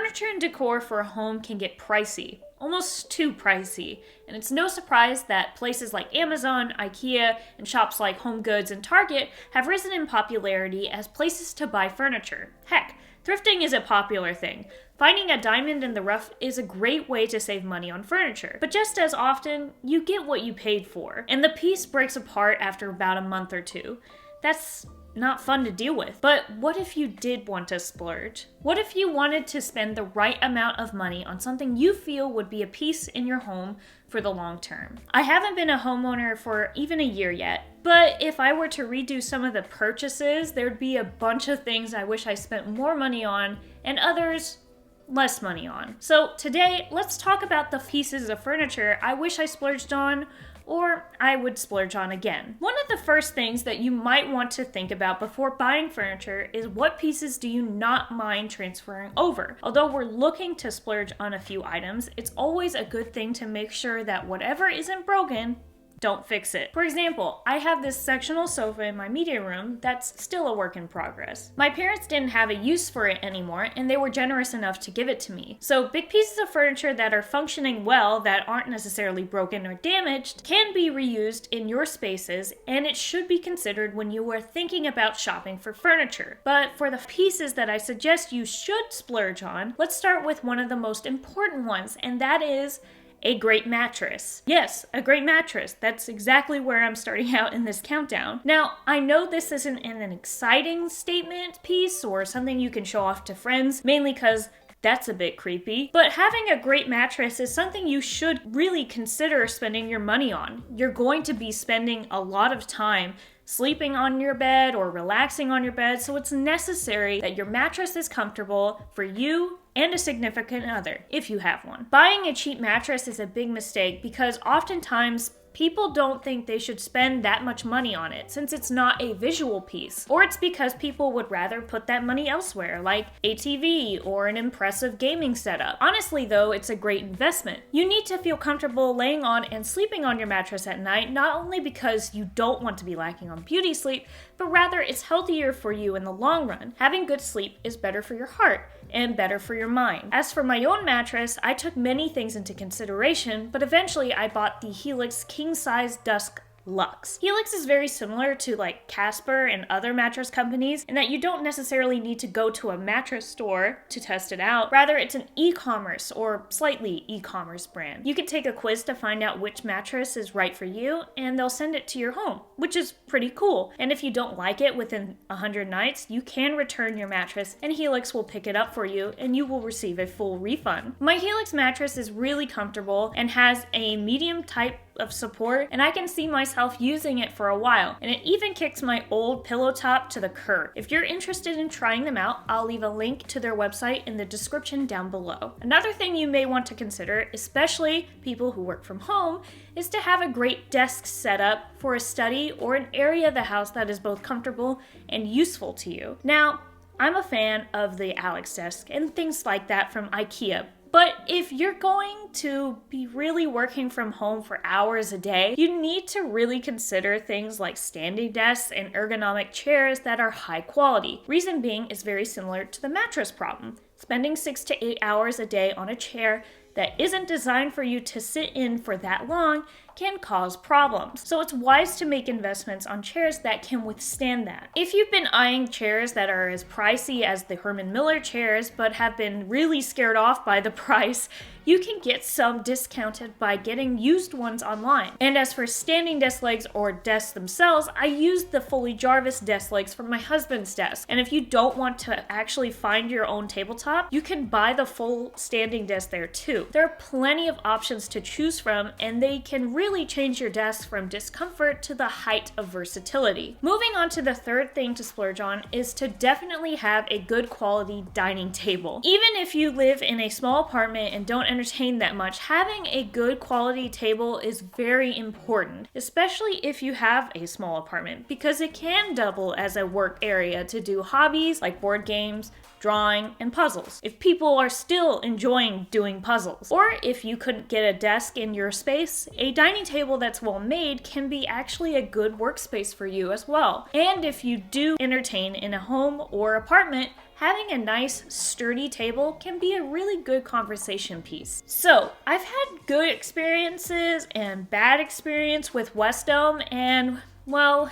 Furniture and decor for a home can get pricey, almost too pricey, and it's no surprise that places like Amazon, IKEA, and shops like Home Goods and Target have risen in popularity as places to buy furniture. Heck, thrifting is a popular thing. Finding a diamond in the rough is a great way to save money on furniture. But just as often, you get what you paid for, and the piece breaks apart after about a month or two. That's not fun to deal with. But what if you did want to splurge? What if you wanted to spend the right amount of money on something you feel would be a piece in your home for the long term? I haven't been a homeowner for even a year yet, but if I were to redo some of the purchases, there'd be a bunch of things I wish I spent more money on and others less money on. So today, let's talk about the pieces of furniture I wish I splurged on, or I would splurge on again. One of the first things that you might want to think about before buying furniture is what pieces do you not mind transferring over. Although we're looking to splurge on a few items, it's always a good thing to make sure that whatever isn't broken, don't fix it. For example, I have this sectional sofa in my media room that's still a work in progress. My parents didn't have a use for it anymore, and they were generous enough to give it to me. So big pieces of furniture that are functioning well, that aren't necessarily broken or damaged, can be reused in your spaces, and it should be considered when you are thinking about shopping for furniture. But for the pieces that I suggest you should splurge on, let's start with one of the most important ones, and that is a great mattress. Yes, a great mattress. That's exactly where I'm starting out in this countdown. Now, I know this isn't an exciting statement piece or something you can show off to friends, mainly because that's a bit creepy. But having a great mattress is something you should really consider spending your money on. You're going to be spending a lot of time sleeping on your bed or relaxing on your bed, so it's necessary that your mattress is comfortable for you and a significant other, if you have one. Buying a cheap mattress is a big mistake because oftentimes people don't think they should spend that much money on it since it's not a visual piece. Or it's because people would rather put that money elsewhere, like a TV or an impressive gaming setup. Honestly though, it's a great investment. You need to feel comfortable laying on and sleeping on your mattress at night, not only because you don't want to be lacking on beauty sleep, but rather it's healthier for you in the long run. Having good sleep is better for your heart and better for your mind. As for my own mattress, I took many things into consideration, but eventually I bought the Helix King Size Dusk Luxe. Helix is very similar to like Casper and other mattress companies in that you don't necessarily need to go to a mattress store to test it out. Rather, it's an e-commerce or slightly e-commerce brand. You can take a quiz to find out which mattress is right for you, and they'll send it to your home, which is pretty cool. And if you don't like it within 100 nights, you can return your mattress and Helix will pick it up for you and you will receive a full refund. My Helix mattress is really comfortable and has a medium type of support, and I can see myself using it for a while, and it even kicks my old pillow top to the curb. If you're interested in trying them out, I'll leave a link to their website in the description down below. Another thing you may want to consider, especially people who work from home, is to have a great desk setup for a study or an area of the house that is both comfortable and useful to you. Now, I'm a fan of the Alex desk and things like that from IKEA, but if you're going to be really working from home for hours a day, you need to really consider things like standing desks and ergonomic chairs that are high quality. Reason being is very similar to the mattress problem. Spending 6 to 8 hours a day on a chair that isn't designed for you to sit in for that long can cause problems. So it's wise to make investments on chairs that can withstand that. If you've been eyeing chairs that are as pricey as the Herman Miller chairs but have been really scared off by the price, you can get some discounted by getting used ones online. And as for standing desk legs or desks themselves, I used the Foley Jarvis desk legs from my husband's desk. And if you don't want to actually find your own tabletop, you can buy the full standing desk there too. There are plenty of options to choose from, and they can really change your desk from discomfort to the height of versatility. Moving on to the third thing to splurge on is to definitely have a good quality dining table. Even if you live in a small apartment and don't entertain that much, having a good quality table is very important, especially if you have a small apartment, because it can double as a work area to do hobbies like board games, drawing, and puzzles, if people are still enjoying doing puzzles. Or if you couldn't get a desk in your space, a dining table that's well made can be actually a good workspace for you as well. And if you do entertain in a home or apartment, having a nice, sturdy table can be a really good conversation piece. So, I've had good experiences and bad experience with Wesdome, and, well,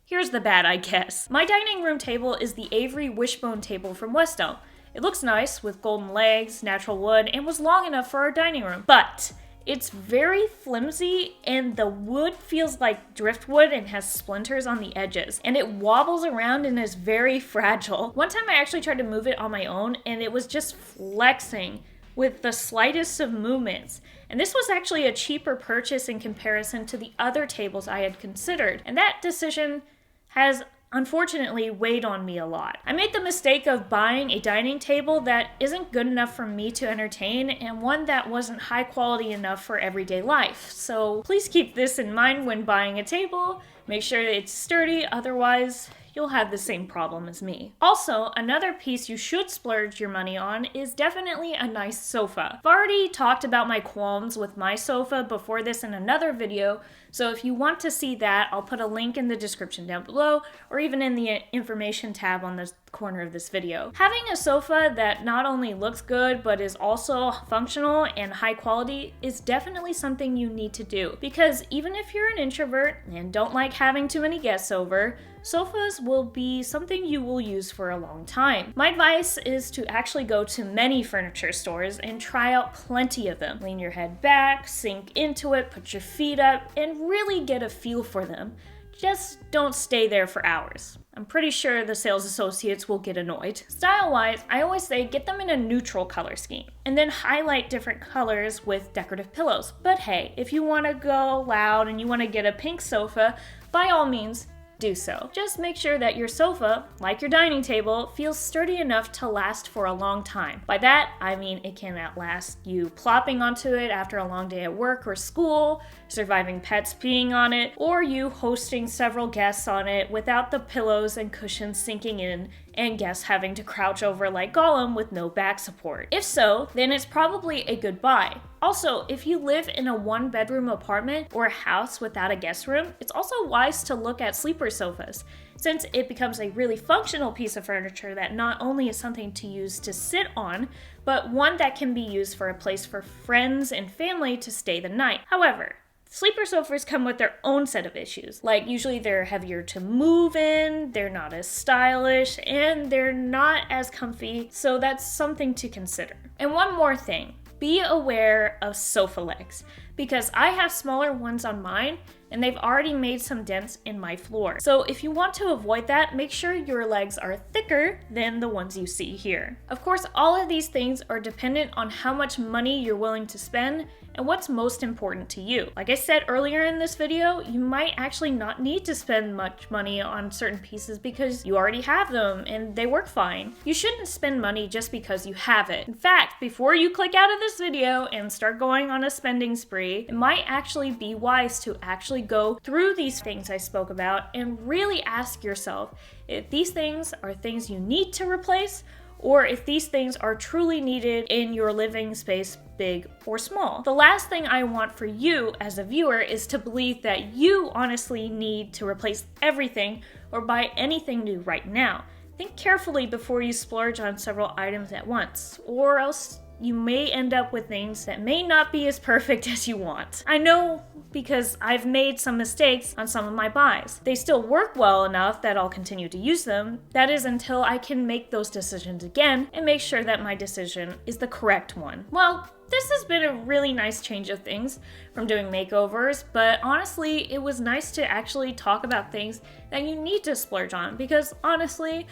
here's the bad, I guess. My dining room table is the Avery Wishbone table from Wesdome. It looks nice, with golden legs, natural wood, and was long enough for our dining room. But it's very flimsy, and the wood feels like driftwood and has splinters on the edges. And it wobbles around and is very fragile. One time I actually tried to move it on my own, and it was just flexing with the slightest of movements. And this was actually a cheaper purchase in comparison to the other tables I had considered. And that decision has unfortunately weighed on me a lot. I made the mistake of buying a dining table that isn't good enough for me to entertain and one that wasn't high quality enough for everyday life. So please keep this in mind when buying a table. Make sure it's sturdy, otherwise you'll have the same problem as me. Also, another piece you should splurge your money on is definitely a nice sofa. I've already talked about my qualms with my sofa before this in another video, so if you want to see that, I'll put a link in the description down below, or even in the information tab on the corner of this video. Having a sofa that not only looks good, but is also functional and high quality is definitely something you need to do. Because even if you're an introvert and don't like having too many guests over, sofas will be something you will use for a long time. My advice is to actually go to many furniture stores and try out plenty of them. Lean your head back, sink into it, put your feet up, and really get a feel for them. Just don't stay there for hours. I'm pretty sure the sales associates will get annoyed. Style-wise, I always say get them in a neutral color scheme, and then highlight different colors with decorative pillows. But hey, if you want to go loud and you want to get a pink sofa, by all means, do so. Just make sure that your sofa, like your dining table, feels sturdy enough to last for a long time. By that, I mean it can outlast you plopping onto it after a long day at work or school, surviving pets peeing on it, or you hosting several guests on it without the pillows and cushions sinking in and guests having to crouch over like Gollum with no back support. If so, then it's probably a good buy. Also, if you live in a one-bedroom apartment or a house without a guest room, it's also wise to look at sleeper sofas, since it becomes a really functional piece of furniture that not only is something to use to sit on, but one that can be used for a place for friends and family to stay the night. However, sleeper sofas come with their own set of issues. Like, usually they're heavier to move in, they're not as stylish, and they're not as comfy, so that's something to consider. And one more thing, be aware of sofa legs, because I have smaller ones on mine, and they've already made some dents in my floor. So if you want to avoid that, make sure your legs are thicker than the ones you see here. Of course, all of these things are dependent on how much money you're willing to spend and what's most important to you. Like I said earlier in this video, you might actually not need to spend much money on certain pieces because you already have them and they work fine. You shouldn't spend money just because you have it. In fact, before you click out of this video and start going on a spending spree, it might actually be wise to actually go through these things I spoke about and really ask yourself if these things are things you need to replace, or if these things are truly needed in your living space, big or small. The last thing I want for you as a viewer is to believe that you honestly need to replace everything or buy anything new right now. Think carefully before you splurge on several items at once, or else you may end up with things that may not be as perfect as you want. I know because I've made some mistakes on some of my buys. They still work well enough that I'll continue to use them. That is until I can make those decisions again and make sure that my decision is the correct one. Well, this has been a really nice change of things from doing makeovers, but honestly, it was nice to actually talk about things that you need to splurge on, because honestly,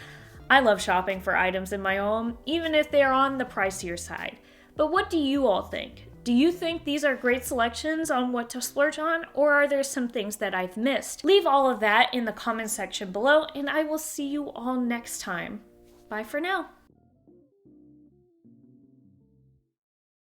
I love shopping for items in my home, even if they are on the pricier side. But what do you all think? Do you think these are great selections on what to splurge on, or are there some things that I've missed? Leave all of that in the comment section below, and I will see you all next time. Bye for now.